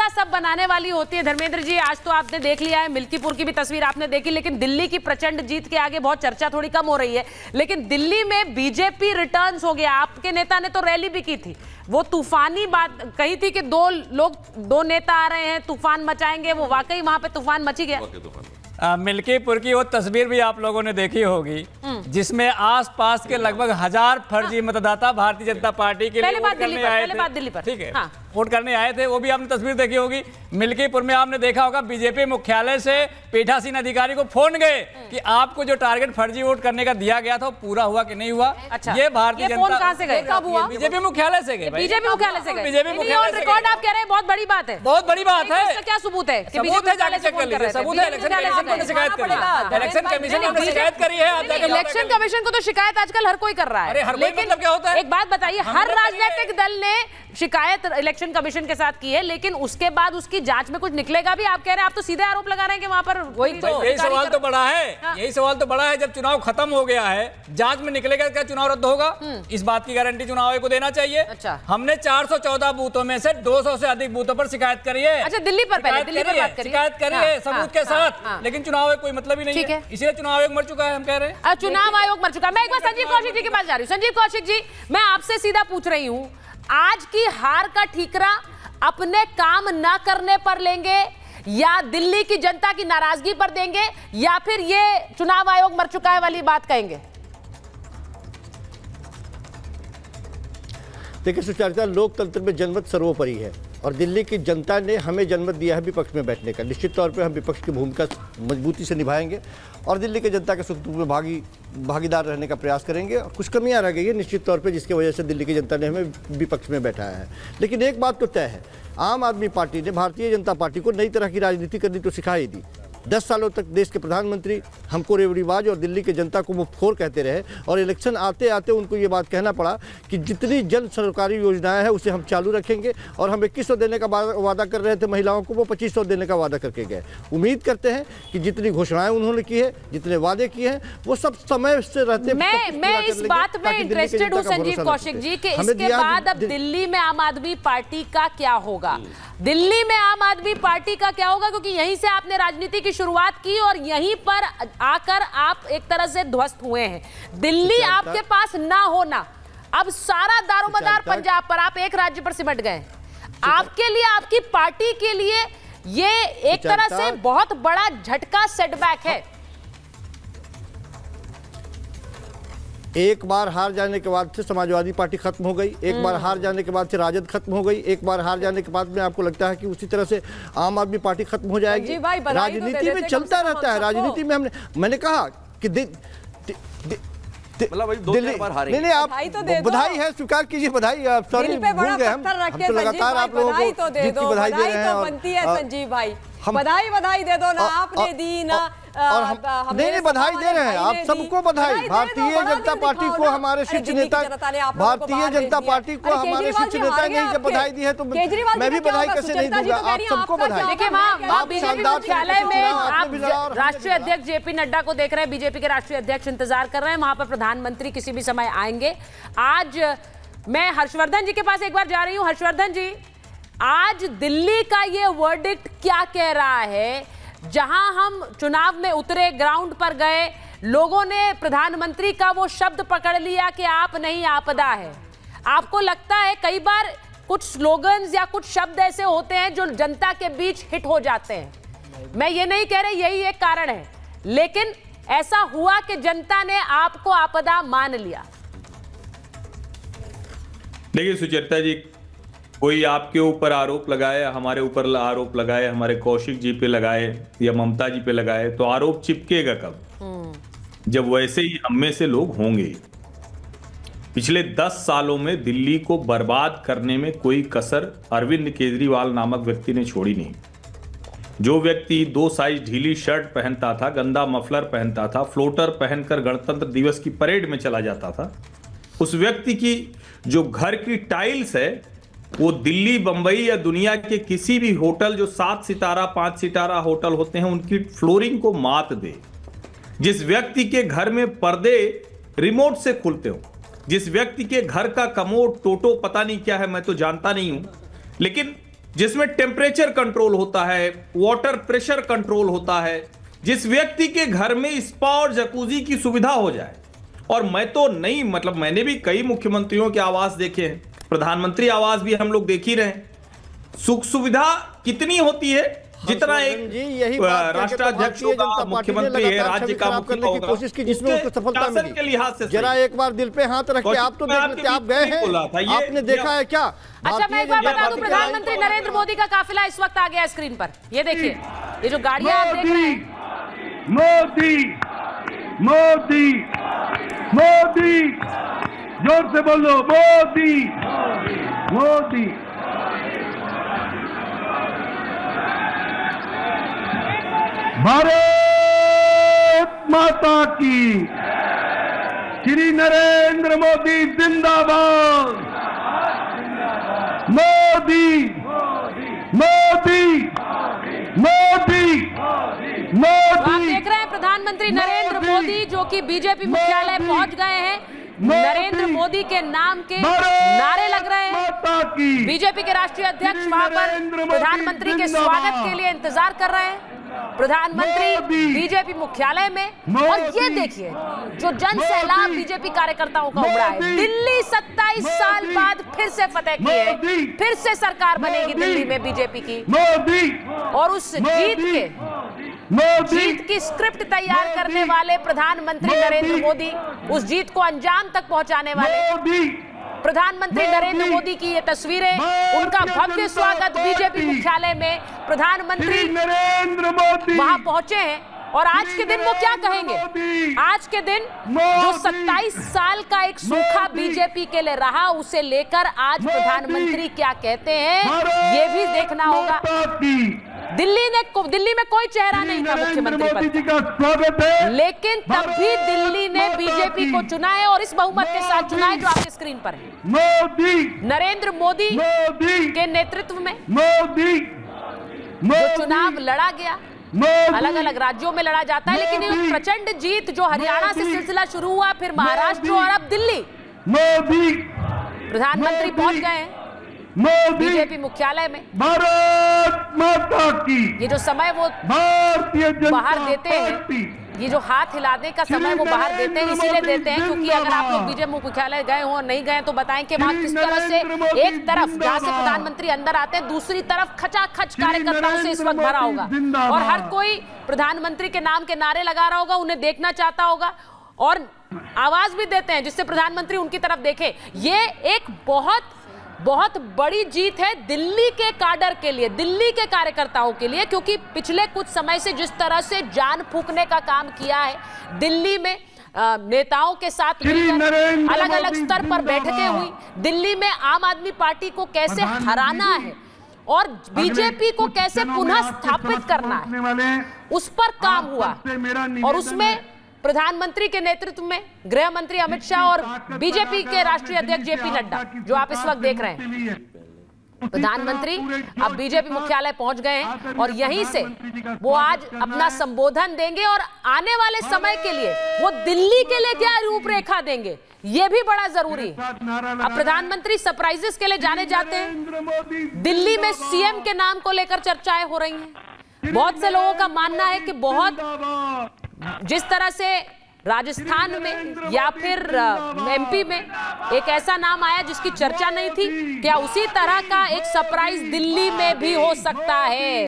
योजना सब बनाने वाली होती है। धर्मेंद्र जी, आज तो आपने देख लिया है, मिल्कीपुर की भी तस्वीर आपने देखी, लेकिन दिल्ली की प्रचंड जीत के आगे बहुत चर्चा थोड़ी कम हो रही है। लेकिन दिल्ली में बीजेपी रिटर्न्स हो गया। आपके नेता ने तो रैली भी की थी, वो तूफानी बात कही थी कि दो नेता आ रहे हैं, तूफान मचाएंगे। वो वाकई वहां पे तूफान मची गया। मिल्कीपुर की वो तस्वीर भी आप लोगों ने देखी होगी, जिसमें आसपास के लगभग 1000 फर्जी मतदाता भारतीय जनता पार्टी के लिए वोट करने आए थे। ठीक है, वोट करने आए थे, वो भी आपने तस्वीर देखी होगी। मिल्कीपुर में आपने देखा होगा बीजेपी मुख्यालय से पीठासीन अधिकारी को फोन गए कि आपको जो टारगेट फर्जी वोट करने का दिया गया था वो पूरा हुआ कि नहीं हुआ। अच्छा, ये भारतीय जनता कहां से गए, कब हुआ? बीजेपी मुख्यालय से गए। बीजेपी मुख्यालय से गए। बीजेपी मुख्यालय से रिकॉर्ड आप कह रहे हैं बहुत बड़ी बात है, बहुत बड़ी बात है। इसका क्या सबूत है? सबूत है, जाके चेक कर लीजिए। सबूत है, इलेक्शन कमीशन ने शिकायत करी है। इलेक्शन कमीशन ने शिकायत करी है। इलेक्शन कमीशन को तो शिकायत आजकल हर कोई कर रहा है, लेकिन क्या होता है? एक बात बताइए, हर राजनीतिक दल ने शिकायत इलेक्शन कमीशन के साथ की है, लेकिन उसके बाद उसकी जांच में कुछ निकलेगा भी? आप कह रहे हैं, आप तो सीधे आरोप लगा रहे हैं कि वहां पर वही तो यही सवाल तो बड़ा है। यही सवाल तो बड़ा है, जब चुनाव खत्म हो गया है, जांच में निकलेगा क्या चुनाव रद्द होगा? इस बात की गारंटी चुनाव आयोग को देना चाहिए। अच्छा, हमने 414 बूथों में से 200 से अधिक बूथों पर शिकायत करी है। अच्छा, दिल्ली पर पहले दिल्ली पर बात करिए। शिकायत करी है सबूत के साथ, लेकिन चुनाव आयोग कोई मतलब ही नहीं है, इसलिए चुनाव आयोग मर चुका है। हम कह रहे हैं चुनाव आयोग मर चुका है। मैं एक बार संजीव कौशिक जी के पास जा रही हूँ। संजीव कौशिक जी, मैं आपसे सीधा पूछ रही हूँ, आज की हार का ठीकरा अपने काम ना करने पर लेंगे, या दिल्ली की जनता की नाराजगी पर देंगे, या फिर ये चुनाव आयोग मर चुका है वाली बात कहेंगे? देखिए सुचारिता, लोकतंत्र में जनमत सर्वोपरि है और दिल्ली की जनता ने हमें जनमत दिया है विपक्ष में बैठने का। निश्चित तौर पे हम विपक्ष की भूमिका मजबूती से निभाएंगे और दिल्ली की जनता के सुख दुख में भागीदार रहने का प्रयास करेंगे। कुछ कमियां रह गई है निश्चित तौर पे, जिसकी वजह से दिल्ली की जनता ने हमें विपक्ष में बैठाया है। लेकिन एक बात तो तय है, आम आदमी पार्टी ने भारतीय जनता पार्टी को नई तरह की राजनीति करनी तो सिखा ही दी। 10 सालों तक देश के प्रधानमंत्री हमको रेवड़ीबाज और दिल्ली की जनता को मुफ्तखोर कहते रहे, और इलेक्शन आते आते उनको ये बात कहना पड़ा कि जितनी जन सरकारी योजनाएं हैं उसे हम चालू रखेंगे, और हम 2100 देने का वादा कर रहे थे महिलाओं को, वो 2500 देने का वादा करके गए। उम्मीद करते हैं कि जितनी घोषणाएं उन्होंने की है, जितने वादे किए हैं, वो सब समय से रहते। मैं इस बात में इंटरेस्टेड हूं संजीव कौशिक जी कि इसके बाद अब दिल्ली में आम आदमी पार्टी का क्या होगा? दिल्ली में आम आदमी पार्टी का क्या होगा? क्योंकि यहीं से आपने राजनीति की शुरुआत की और यहीं पर आकर आप एक तरह से ध्वस्त हुए हैं। दिल्ली आपके पास ना होना, अब सारा दारोमदार पंजाब पर, आप एक राज्य पर सिमट गए। आपके लिए, आपकी पार्टी के लिए ये एक तरह से बहुत बड़ा झटका, सेटबैक है। एक बार हार जाने के बाद से समाजवादी पार्टी खत्म हो गई, एक बार हार जाने के बाद से राजद खत्म हो गई, एक बार हार जाने के बाद में आपको लगता है कि उसी तरह से आम आदमी पार्टी खत्म हो जाएगी। राजनीति में चलता रहता है। राजनीति में मैंने कहा कि नहीं, आप बधाई है, स्वीकार कीजिए बधाई। सॉरी, भूल गए हम तो लगातार आप लोगों को जीत की बधाई दे रहे हैं। संजीव भाई, बधाई दे दो ना, आपने दी ना, और हम नहीं बधाई दे रहे हैं आप सबको बधाई। भारतीय जनता पार्टी को हमारे शीर्ष नेता, भारतीय जनता पार्टी को हमारे शीर्ष नेता ने जब बधाई दी है तो मैं भी बधाई कैसे नहीं दूंगा? आप सबको बधाई। देखिए, वहाँ बीजेपी मुख्यालय में आप राष्ट्रीय अध्यक्ष जेपी नड्डा को देख रहे हैं, बीजेपी के राष्ट्रीय अध्यक्ष इंतजार कर रहे हैं, वहां पर प्रधानमंत्री किसी भी समय आएंगे। आज मैं हर्षवर्धन जी के पास एक बार जा रही हूँ। हर्षवर्धन जी, आज दिल्ली का ये वर्डिक्ट क्या कह रहा है? जहां हम चुनाव में उतरे, ग्राउंड पर गए, लोगों ने प्रधानमंत्री का वो शब्द पकड़ लिया कि आप नहीं आपदा है। आपको लगता है कई बार कुछ स्लोगन्स या कुछ शब्द ऐसे होते हैं जो जनता के बीच हिट हो जाते हैं? मैं ये नहीं कह रही यही एक कारण है, लेकिन ऐसा हुआ कि जनता ने आपको आपदा मान लिया। देखिए सुचेता जी, कोई आपके ऊपर आरोप लगाए, हमारे ऊपर आरोप लगाए, हमारे कौशिक जी पे लगाए या ममता जी पे लगाए, तो आरोप चिपकेगा कब? जब वैसे ही हम में से लोग होंगे। पिछले 10 सालों में दिल्ली को बर्बाद करने में कोई कसर अरविंद केजरीवाल नामक व्यक्ति ने छोड़ी नहीं। जो व्यक्ति 2 साइज ढीली शर्ट पहनता था, गंदा मफलर पहनता था, फ्लोटर पहनकर गणतंत्र दिवस की परेड में चला जाता था, उस व्यक्ति की जो घर की टाइल्स है वो दिल्ली, बंबई या दुनिया के किसी भी होटल जो 7 सितारा 5 सितारा होटल होते हैं उनकी फ्लोरिंग को मात दे। जिस व्यक्ति के घर में पर्दे रिमोट से खुलते हो, जिस व्यक्ति के घर का कमोड टोटो पता नहीं क्या है, मैं तो जानता नहीं हूं, लेकिन जिसमें टेम्परेचर कंट्रोल होता है, वाटर प्रेशर कंट्रोल होता है, जिस व्यक्ति के घर में स्पा और जकूजी की सुविधा हो जाए। और मैं तो नहीं, मतलब मैंने भी कई मुख्यमंत्रियों के आवास देखे हैं, प्रधानमंत्री आवास भी हम लोग देख ही रहे हैं। सुख सुविधा कितनी होती है जितना एक राष्ट्राध्यक्ष होगा, मुख्यमंत्री है, राज्य का मुखिया होगा, कोशिश की जिसमें उसको सफलता मिली के लिहाज से। जरा एक बार दिल पे हाथ रख के आप तो देख लेते, आप गए हैं, आपने देखा है क्या? अच्छा, मैं एक बार बता दूं, प्रधानमंत्री नरेंद्र मोदी का काफिला इस वक्त आ गया स्क्रीन पर। ये देखिए, ये जो गाड़ियां आप देख रहे हैं, मोदी मोदी मोदी, जोर से बोलो, मोदी मोदी। भारत माता की, श्री नरेंद्र मोदी जिंदाबाद, मोदी मोदी मोदी आप देख रहे हैं प्रधानमंत्री नरेंद्र मोदी जो कि बीजेपी मुख्यालय पहुंच गए हैं। नरेंद्र मोदी के नाम के नारे लग रहे हैं। बीजेपी के राष्ट्रीय अध्यक्ष वहां पर प्रधानमंत्री के स्वागत के लिए इंतजार कर रहे हैं। प्रधानमंत्री बीजेपी मुख्यालय में, और ये देखिए जो जन सैलाब बीजेपी कार्यकर्ताओं का उमड़ा है। दिल्ली 27 साल बाद फिर से फतेह की है, फिर से सरकार बनेगी दिल्ली में बीजेपी की, और उस जीत की स्क्रिप्ट तैयार करने वाले प्रधानमंत्री नरेंद्र मोदी, उस जीत को अंजाम तक पहुंचाने वाले प्रधानमंत्री नरेंद्र मोदी की ये तस्वीरें, उनका भव्य स्वागत बीजेपी मुख्यालय में, प्रधानमंत्री नरेंद्र मोदी वहां पहुंचे हैं। और आज के दिन वो क्या कहेंगे? आज के दिन जो 27 साल का एक सूखा बीजेपी के लिए रहा, उसे लेकर आज प्रधानमंत्री क्या कहते हैं, ये भी देखना होगा। दिल्ली में कोई चेहरा नहीं था मुख्यमंत्री पद, लेकिन तब भी दिल्ली ने बीजेपी को चुना है, और इस बहुमत के साथ चुना है जो आपके स्क्रीन पर है। नरेंद्र मोदी के नेतृत्व में जो चुनाव लड़ा गया, अलग अलग राज्यों में लड़ा जाता है, लेकिन ये प्रचंड जीत जो हरियाणा से सिलसिला शुरू हुआ, फिर महाराष्ट्र और अब दिल्ली, प्रधानमंत्री पहुंच गए हैं बीजेपी मुख्यालय में। भारत माता की, ये जो समय वो बाहर देते हैं, ये जो हाथ हिलाने का समय वो बाहर देते हैं, इसीलिए देते हैं क्योंकि अगर आप लोग बीजेपी मुख्यालय गए हो और नहीं गए तो बताएं कि वहां किस तरह से एक तरफ जहां से प्रधानमंत्री अंदर आते हैं, दूसरी तरफ खचाखच कार्यकर्ताओं से इस वक्त भरा होगा, और हर कोई प्रधानमंत्री के नाम के नारे लगा रहा होगा, उन्हें देखना चाहता होगा और आवाज भी देते हैं जिससे प्रधानमंत्री उनकी तरफ देखे। ये एक बहुत बड़ी जीत है दिल्ली के काडर के लिए, दिल्ली के कार्यकर्ताओं के लिए, क्योंकि पिछले कुछ समय से जिस तरह से जान फूंकने का काम किया है दिल्ली में, नेताओं के साथ अलग अलग स्तर पर बैठकें हुई, दिल्ली में आम आदमी पार्टी को कैसे हराना है और बीजेपी को कैसे पुनः स्थापित करना है, उस पर काम हुआ। और उसमें प्रधानमंत्री के नेतृत्व में गृह मंत्री अमित शाह और बीजेपी के राष्ट्रीय अध्यक्ष जेपी नड्डा, जो आप इस वक्त देख रहे हैं, प्रधानमंत्री अब बीजेपी मुख्यालय पहुंच गए हैं और यहीं से वो आज अपना संबोधन देंगे और आने वाले समय के लिए वो दिल्ली के लिए क्या रूपरेखा देंगे, ये भी बड़ा जरूरी है। अब प्रधानमंत्री सरप्राइजेस के लिए जाने जाते हैं। दिल्ली में सीएम के नाम को लेकर चर्चाएं हो रही हैं। बहुत से लोगों का मानना है कि बहुत जिस तरह से राजस्थान में या फिर एमपी में एक ऐसा नाम आया जिसकी चर्चा नहीं थी, क्या उसी तरह का एक सरप्राइज दिल्ली में भी हो सकता है?